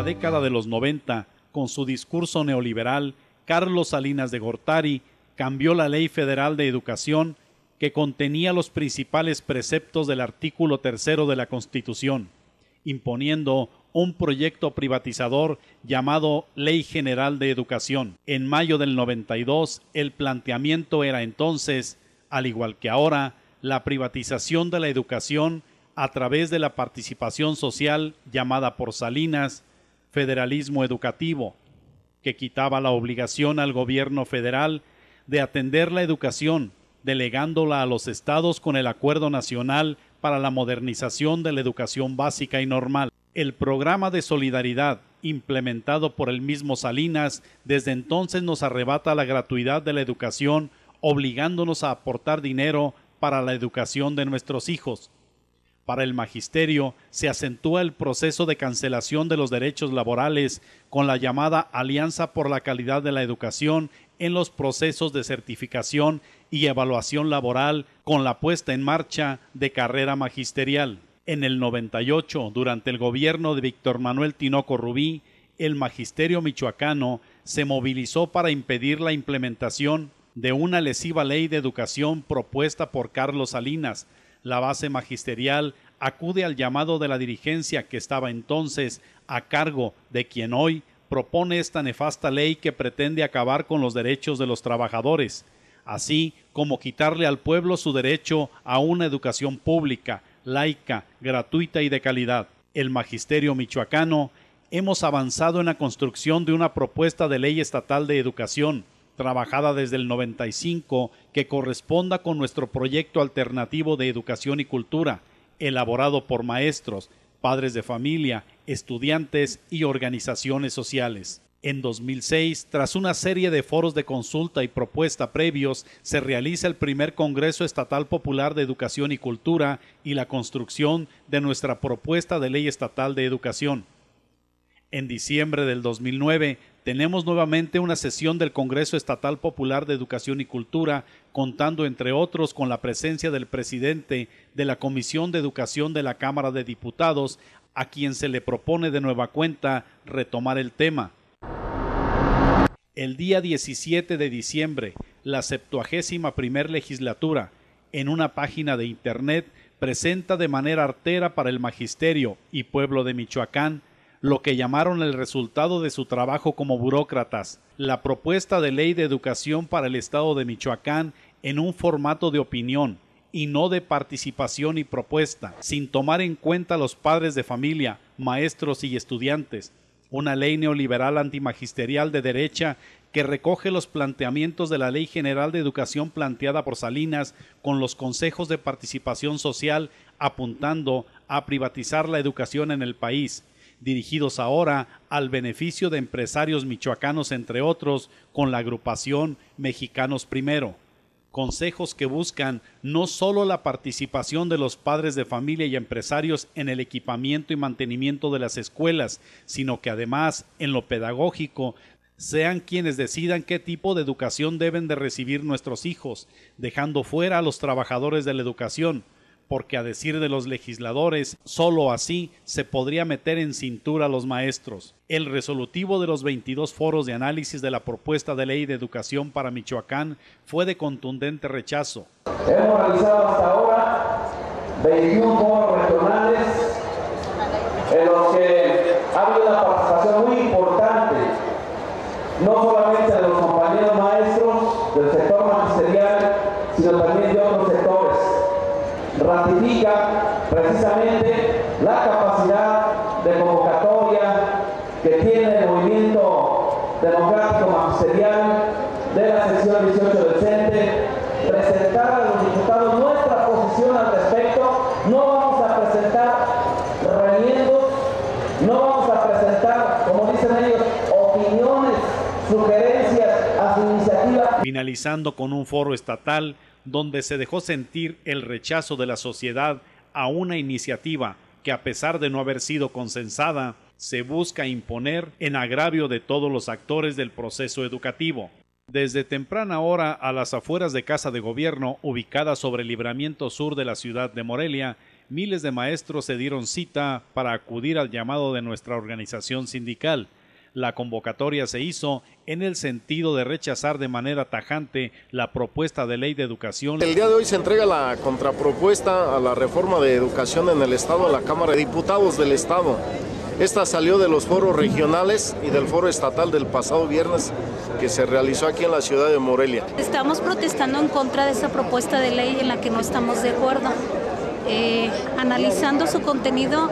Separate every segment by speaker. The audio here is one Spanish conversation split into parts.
Speaker 1: la década de los 90, con su discurso neoliberal, Carlos Salinas de Gortari cambió la Ley Federal de Educación, que contenía los principales preceptos del artículo 3 de la Constitución, imponiendo un proyecto privatizador llamado Ley General de Educación. En mayo del 92, el planteamiento era entonces, al igual que ahora, la privatización de la educación a través de la participación social llamada por Salinas federalismo educativo, que quitaba la obligación al gobierno federal de atender la educación, delegándola a los estados con el Acuerdo Nacional para la Modernización de la Educación Básica y Normal. El programa de solidaridad, implementado por el mismo Salinas, desde entonces nos arrebata la gratuidad de la educación, obligándonos a aportar dinero para la educación de nuestros hijos. Para el magisterio se acentúa el proceso de cancelación de los derechos laborales con la llamada Alianza por la Calidad de la Educación en los procesos de certificación y evaluación laboral con la puesta en marcha de carrera magisterial. En el 98, durante el gobierno de Víctor Manuel Tinoco Rubí, el magisterio michoacano se movilizó para impedir la implementación de una lesiva ley de educación propuesta por Carlos Salinas. La base magisterial acude al llamado de la dirigencia que estaba entonces a cargo de quien hoy propone esta nefasta ley que pretende acabar con los derechos de los trabajadores, así como quitarle al pueblo su derecho a una educación pública, laica, gratuita y de calidad. El magisterio michoacano hemos avanzado en la construcción de una propuesta de ley estatal de educación, trabajada desde el 95, que corresponda con nuestro proyecto alternativo de educación y cultura, elaborado por maestros, padres de familia, estudiantes y organizaciones sociales. En 2006, tras una serie de foros de consulta y propuesta previos, se realiza el primer Congreso Estatal Popular de Educación y Cultura y la construcción de nuestra propuesta de ley estatal de educación. En diciembre del 2009, tenemos nuevamente una sesión del Congreso Estatal Popular de Educación y Cultura, contando entre otros con la presencia del presidente de la Comisión de Educación de la Cámara de Diputados, a quien se le propone de nueva cuenta retomar el tema. El día 17 de diciembre, la 71ª legislatura, en una página de internet, presenta de manera artera para el magisterio y pueblo de Michoacán lo que llamaron el resultado de su trabajo como burócratas, la propuesta de ley de educación para el estado de Michoacán en un formato de opinión y no de participación y propuesta, sin tomar en cuenta a los padres de familia, maestros y estudiantes. Una ley neoliberal antimagisterial de derecha que recoge los planteamientos de la Ley General de Educación planteada por Salinas con los consejos de participación social apuntando a privatizar la educación en el país, dirigidos ahora al beneficio de empresarios michoacanos, entre otros, con la agrupación Mexicanos Primero. Consejos que buscan no solo la participación de los padres de familia y empresarios en el equipamiento y mantenimiento de las escuelas, sino que además, en lo pedagógico, sean quienes decidan qué tipo de educación deben de recibir nuestros hijos, dejando fuera a los trabajadores de la educación, porque a decir de los legisladores, sólo así se podría meter en cintura a los maestros. El resolutivo de los 22 foros de análisis de la propuesta de ley de educación para Michoacán fue de contundente rechazo.
Speaker 2: Hemos realizado hasta ahora 21 foros regionales en los que ha habido una participación muy importante, no solamente de los compañeros maestros del sector magisterial, sino también de otros sectores. Ratifica precisamente la capacidad de convocatoria que tiene el movimiento democrático magisterial de la sección 18 del CENTE, presentar a los diputados nuestra posición al respecto. No vamos a presentar remiendos, no vamos a presentar, como dicen ellos, opiniones, sugerencias a su iniciativa.
Speaker 1: Finalizando con un foro estatal donde se dejó sentir el rechazo de la sociedad a una iniciativa que, a pesar de no haber sido consensada, se busca imponer en agravio de todos los actores del proceso educativo. Desde temprana hora, a las afueras de Casa de Gobierno, ubicada sobre el libramiento sur de la ciudad de Morelia, miles de maestros se dieron cita para acudir al llamado de nuestra organización sindical. La convocatoria se hizo en el sentido de rechazar de manera tajante la propuesta de ley de educación.
Speaker 3: El día de hoy se entrega la contrapropuesta a la reforma de educación en el Estado a la Cámara de Diputados del Estado. Esta salió de los foros regionales y del foro estatal del pasado viernes que se realizó aquí en la ciudad de Morelia.
Speaker 4: Estamos protestando en contra de esta propuesta de ley en la que no estamos de acuerdo. Analizando su contenido,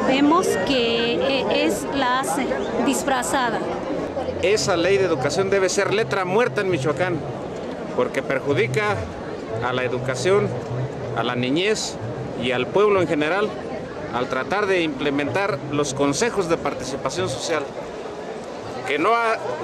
Speaker 4: vemos que es la disfrazada.
Speaker 5: Esa ley de educación debe ser letra muerta en Michoacán, porque perjudica a la educación, a la niñez y al pueblo en general, al tratar de implementar los consejos de participación social, que no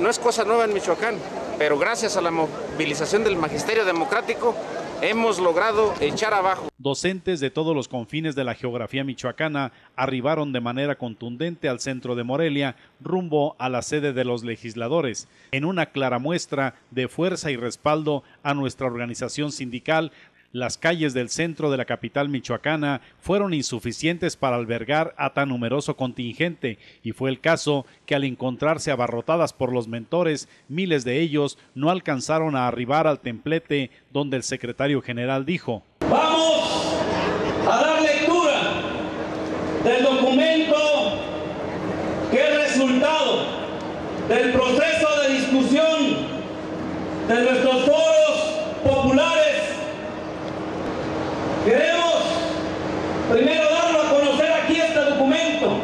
Speaker 5: es cosa nueva en Michoacán, pero gracias a la movilización del magisterio democrático hemos logrado echar abajo.
Speaker 1: Docentes de todos los confines de la geografía michoacana arribaron de manera contundente al centro de Morelia, rumbo a la sede de los legisladores, en una clara muestra de fuerza y respaldo a nuestra organización sindical. Las calles del centro de la capital michoacana fueron insuficientes para albergar a tan numeroso contingente, y fue el caso que al encontrarse abarrotadas por los mentores, miles de ellos no alcanzaron a arribar al templete donde el secretario general dijo:
Speaker 2: Vamos a dar lectura del documento que es resultado del proceso de discusión de nuestros foros populares. Queremos primero darlo a conocer aquí este documento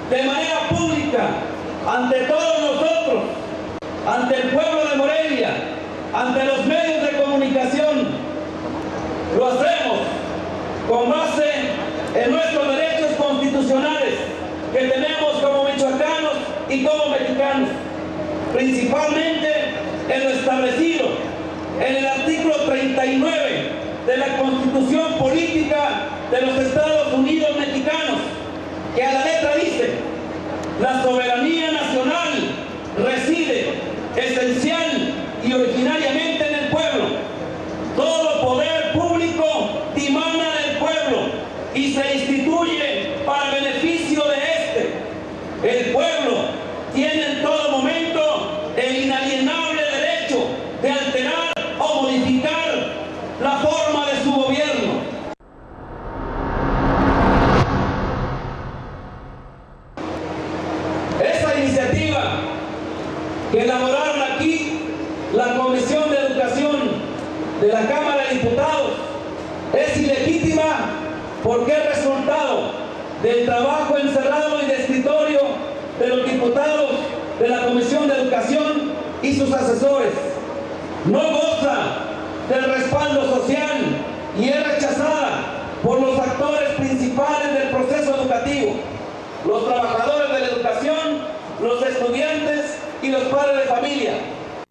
Speaker 2: de manera pública ante todos nosotros, ante el pueblo de Morelia, ante los medios de comunicación. Lo hacemos con base en nuestros derechos constitucionales que tenemos como michoacanos y como mexicanos, principalmente en lo establecido en el artículo 39 de la Constitución Política de los Estados Unidos Mexicanos, que a la letra dice: la soberanía nacional reside esencial y originariamente en el pueblo. Todo poder público dimana del pueblo y se instituye para beneficio de este. El pueblo tiene en todo momento el inalienable derecho de alterar o modificar la forma de su gobierno. Esa iniciativa que elaboraron aquí la Comisión de Educación de la Cámara de Diputados es ilegítima porque es resultado del trabajo encerrado y de escritorio de los diputados de la Comisión de Educación y sus asesores. No goza del respaldo social y es rechazada por los actores principales del proceso educativo, los trabajadores de la educación, los estudiantes y los padres de familia.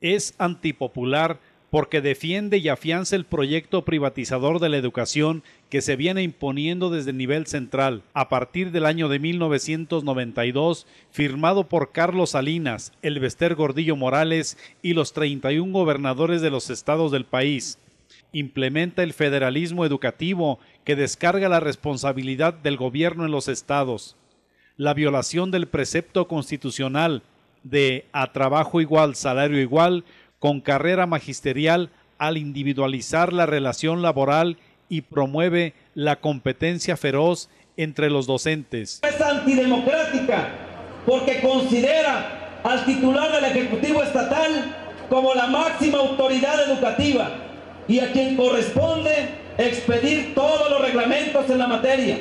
Speaker 1: Es antipopular porque defiende y afianza el proyecto privatizador de la educación que se viene imponiendo desde el nivel central a partir del año de 1992, firmado por Carlos Salinas, Elbester Gordillo Morales y los 31 gobernadores de los estados del país. Implementa el federalismo educativo que descarga la responsabilidad del gobierno en los estados. La violación del precepto constitucional de a trabajo igual, salario igual, con carrera magisterial al individualizar la relación laboral y promueve la competencia feroz entre los docentes.
Speaker 2: Es antidemocrática porque considera al titular del Ejecutivo Estatal como la máxima autoridad educativa y a quien corresponde expedir todos los reglamentos en la materia,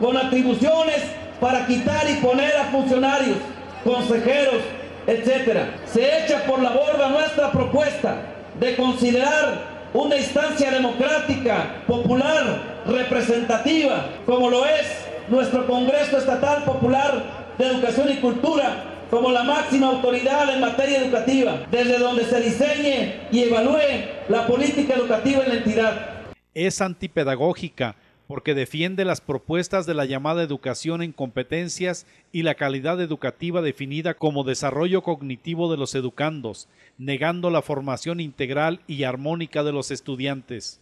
Speaker 2: con atribuciones para quitar y poner a funcionarios, consejeros, etcétera. Se echa por la borda nuestra propuesta de considerar una instancia democrática, popular, representativa, como lo es nuestro Congreso Estatal Popular de Educación y Cultura, como la máxima autoridad en materia educativa, desde donde se diseñe y evalúe la política educativa en la entidad.
Speaker 1: Es antipedagógica porque defiende las propuestas de la llamada educación en competencias y la calidad educativa definida como desarrollo cognitivo de los educandos, negando la formación integral y armónica de los estudiantes.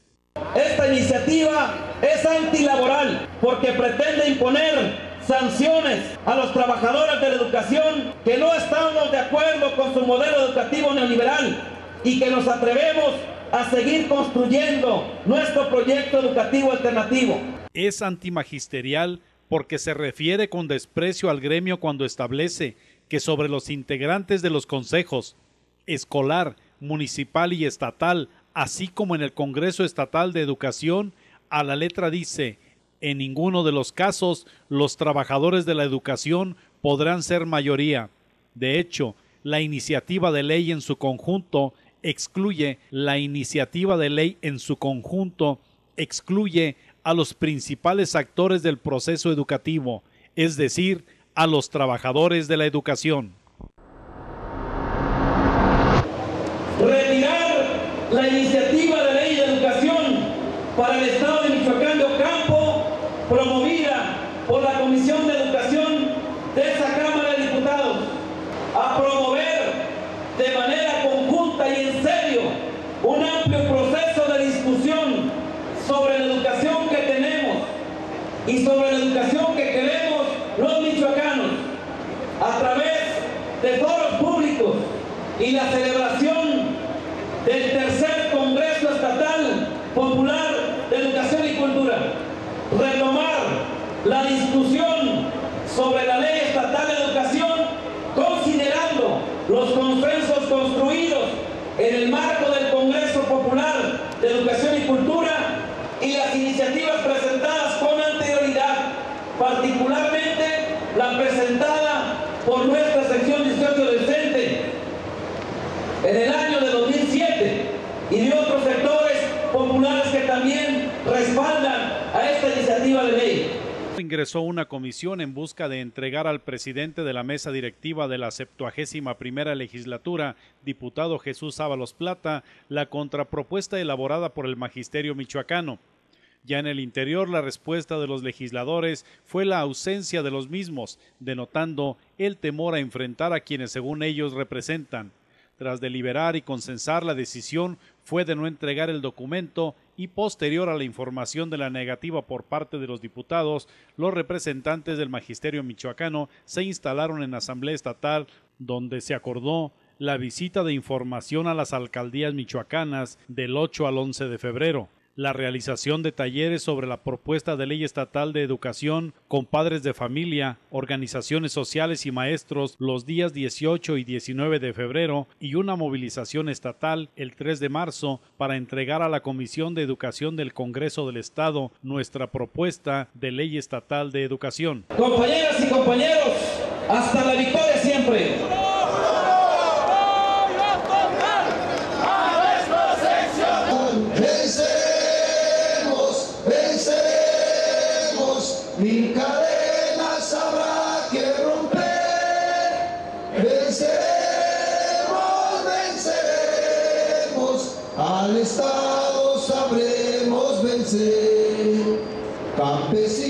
Speaker 2: Esta iniciativa es antilaboral porque pretende imponer sanciones a los trabajadores de la educación que no estamos de acuerdo con su modelo educativo neoliberal y que nos atrevemos a seguir construyendo nuestro proyecto educativo alternativo.
Speaker 1: Es antimagisterial porque se refiere con desprecio al gremio cuando establece que sobre los integrantes de los consejos escolar, municipal y estatal, así como en el Congreso Estatal de Educación, a la letra dice: en ninguno de los casos los trabajadores de la educación podrán ser mayoría. De hecho, la iniciativa de ley en su conjunto excluye a los principales actores del proceso educativo, es decir, a los trabajadores de la educación.
Speaker 2: Retirar la iniciativa de ley de educación para el Estado de Michoacán de Ocampo, promovida por la Comisión de Educación de esa Cámara de Diputados, a promover de manera conjunta y en serio un amplio proceso de discusión sobre la educación que tenemos y sobre la educación que queremos los michoacanos, a través de foros públicos y la celebración del tercer Congreso Estatal Popular de Educación y Cultura. Retomar la discusión sobre la Ley Estatal de Educación, considerando los consensos construidos en el marco del Congreso Popular de Educación y Cultura y las iniciativas presentadas con anterioridad, particularmente la presentada por nuestra sección 18 del CENTE en el año de 2007 y de otros sectores populares que también respaldan a esta iniciativa de ley.
Speaker 1: Ingresó una comisión en busca de entregar al presidente de la mesa directiva de la 71ª legislatura, diputado Jesús Ábalos Plata, la contrapropuesta elaborada por el magisterio michoacano. Ya en el interior, la respuesta de los legisladores fue la ausencia de los mismos, denotando el temor a enfrentar a quienes según ellos representan. Tras deliberar y consensar, la decisión fue de no entregar el documento y posterior a la información de la negativa por parte de los diputados, los representantes del magisterio michoacano se instalaron en la Asamblea Estatal, donde se acordó la visita de información a las alcaldías michoacanas del 8 al 11 de febrero. La realización de talleres sobre la propuesta de ley estatal de educación con padres de familia, organizaciones sociales y maestros los días 18 y 19 de febrero y una movilización estatal el 3 de marzo para entregar a la Comisión de Educación del Congreso del Estado nuestra propuesta de ley estatal de educación.
Speaker 2: Compañeras y compañeros, hasta la victoria siempre.
Speaker 6: Mil cadenas habrá que romper, venceremos, al Estado sabremos vencer, campesinos.